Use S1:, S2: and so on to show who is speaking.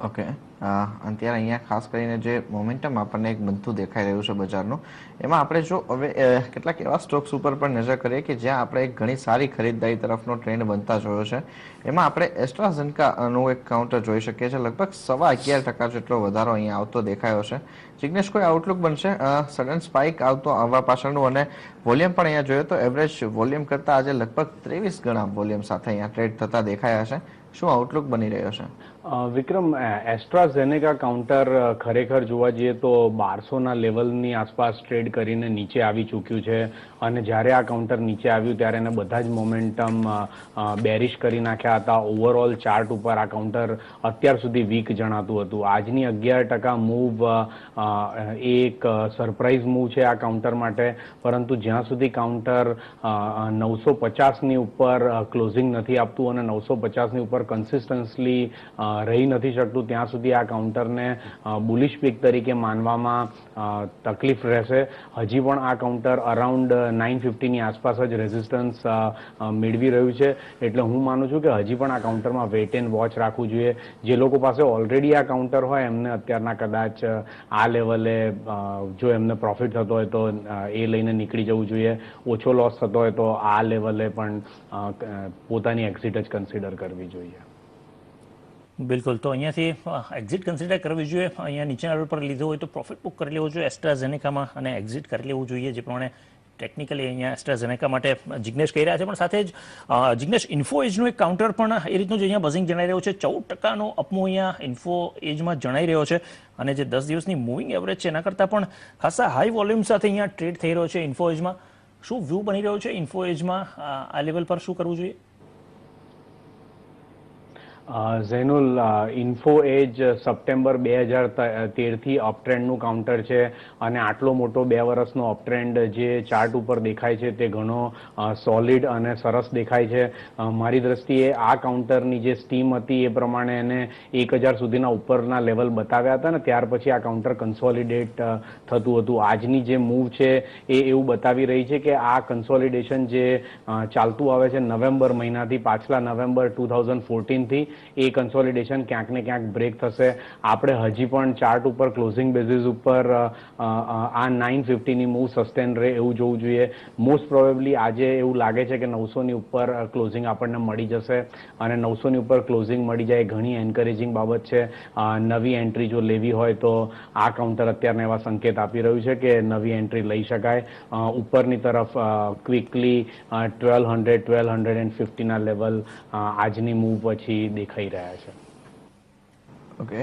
S1: Okay. અત્યારે અહીંયા ખાસ કરીને જે મોમેન્ટમ આપણને એક બનતું દેખાઈ રહ્યું છે બજારનું, એમાં આપણે જો હવે કેટલાક એવા સ્ટોક્સ ઉપર પણ નજર કરીએ કે જ્યાં આપણે એક ઘણી સારી ખરીદદારી તરફનો ટ્રેન્ડ બનતા જોયો છે. એમાં આપણે એસ્ટ્રાઝેનેકાનું એક કાઉન્ટર જોઈ શકીએ છીએ. લગભગ 11.25% જેટલો વધારો અહીંયા આવતો દેખાયો છે. જિગ્નેશ, કોઈ આઉટલુક બનશે સડન સ્પાઇક આવવા પાછળનું? અને વોલ્યુમ પણ અહીંયા જોઈએ તો એવરેજ વોલ્યુમ કરતાં આજે લગભગ 23 ગણા વોલ્યુમ સાથે અહીંયા ટ્રેડ થતા દેખાયા છે. શું આઉટલુક બની રહ્યો છે?
S2: વિક્રમ, એસ્ટ્રાઝેનેકા કાઉન્ટર ખરેખર જોવા જઈએ તો 1200ના લેવલની આસપાસ ટ્રેડ કરીને નીચે આવી ચૂક્યું છે. અને જ્યારે આ કાઉન્ટર નીચે આવ્યું ત્યારે એને બધા જ મોમેન્ટમ બેરિશ કરી નાખ્યા હતા. ઓવરઓલ ચાર્ટ ઉપર આ કાઉન્ટર અત્યાર સુધી વીક જણાતું હતું. આજની 11% મૂવ એક સરપ્રાઇઝ મૂવ છે આ કાઉન્ટર માટે. પરંતુ જ્યાં સુધી કાઉન્ટર 950ની ઉપર ક્લોઝિંગ નથી આપતું અને 950ની ઉપર કન્સિસ્ટન્સલી રહી નથી શકતું, ત્યાં સુધી આ કાઉન્ટરને બુલિશ પીક તરીકે માનવામાં તકલીફ રહેશે. હજી પણ આ કાઉન્ટર અરાઉન્ડ 950ની આસપાસ જ રેઝિસ્ટન્સ મેળવી રહ્યું છે. એટલે હું માનું છું કે હજી પણ આ કાઉન્ટરમાં વેઇટ એન્ડ વોચ રાખવું જોઈએ. જે લોકો પાસે ઓલરેડી આ કાઉન્ટર હોય એમને અત્યારના કદાચ આ લેવલે જો એમને પ્રોફિટ થતો હોય તો એ લઈને નીકળી જવું જોઈએ. ઓછો લોસ થતો હોય તો આ લેવલે પણ પોતાની એક્ઝિટ જ કન્સિડર કરવી જોઈએ.
S3: બિલકુલ. તો અહીંયાથી એક્ઝિટ કન્સિડર કરવી જોઈએ. અહીંયા નીચેના લેવલ પર લીધો હોય તો પ્રોફિટ બુક કરી લેવો જોઈએ એસ્ટ્રાઝેનેકામાં અને એક્ઝિટ કરી લેવું જોઈએ. જે પ્રમાણે ટેકનિકલી અહીંયા એસ્ટ્રાઝેનેકા માટે જિગ્નેશ કહી રહ્યા છે. પણ સાથે જ જિગ્નેશ, ઇન્ફો એજનું એક કાઉન્ટર પણ એ રીતનું જ અહીંયા બઝિંગ જણાઈ રહ્યો છે. 14%નો અપમૂવ અહીંયા ઇન્ફો એજમાં જણાઈ રહ્યો છે. અને જે 10 દિવસની મૂવિંગ એવરેજ છે એના કરતાં પણ ખાસા હાઈ વોલ્યુમ સાથે અહીંયા ટ્રેડ થઈ રહ્યો છે ઇન્ફો એજમાં. શું વ્યૂ બની રહ્યો છે ઇન્ફો એજમાં? આ લેવલ પર શું કરવું જોઈએ?
S2: ઝૈનુલ, ઇન્ફો એજ સપ્ટેમ્બર 2013થી અપટ્રેન્ડનું કાઉન્ટર છે. અને આટલો મોટો 2 વર્ષનો અપટ્રેન્ડ જે ચાર્ટ ઉપર દેખાય છે તે ઘણો સોલિડ અને સરસ દેખાય છે. મારી દ્રષ્ટિએ આ કાઉન્ટરની જે સ્ટીમ હતી એ પ્રમાણે એને 1000 સુધીના ઉપરના લેવલ બતાવ્યા હતા ને ત્યાર પછી આ કાઉન્ટર કન્સોલિડેટ થતું હતું. આજની જે મૂવ છે એ એવું બતાવી રહી છે કે આ કન્સોલિડેશન જે ચાલતું આવે છે નવેમ્બર મહિનાથી, પાછલા નવેમ્બર 2014થી, એ કન્સોલિડેશન ક્યાંક ને ક્યાંક બ્રેક થશે. આપણે હજી પણ ચાર્ટ ઉપર ક્લોઝિંગ બેઝિસ ઉપર આ 950ની મૂવ સસ્ટેન રહે એવું જોવું જોઈએ. મોસ્ટ પ્રોબેબલી આજે એવું લાગે છે કે 900ની ઉપર ક્લોઝિંગ આપણને મળી જશે. અને 900ની ઉપર ક્લોઝિંગ મળી જાય ઘણી એન્કરેજિંગ બાબત છે. નવી એન્ટ્રી જો લેવી હોય તો આ કાઉન્ટર અત્યારના એવા સંકેત આપી રહ્યું છે કે નવી એન્ટ્રી લઈ શકાય. ઉપરની તરફ ક્વિકલી 1200-1250ના લેવલ આજની મૂવ પછી દેખાઈ રહ્યા છે.
S1: ઓકે.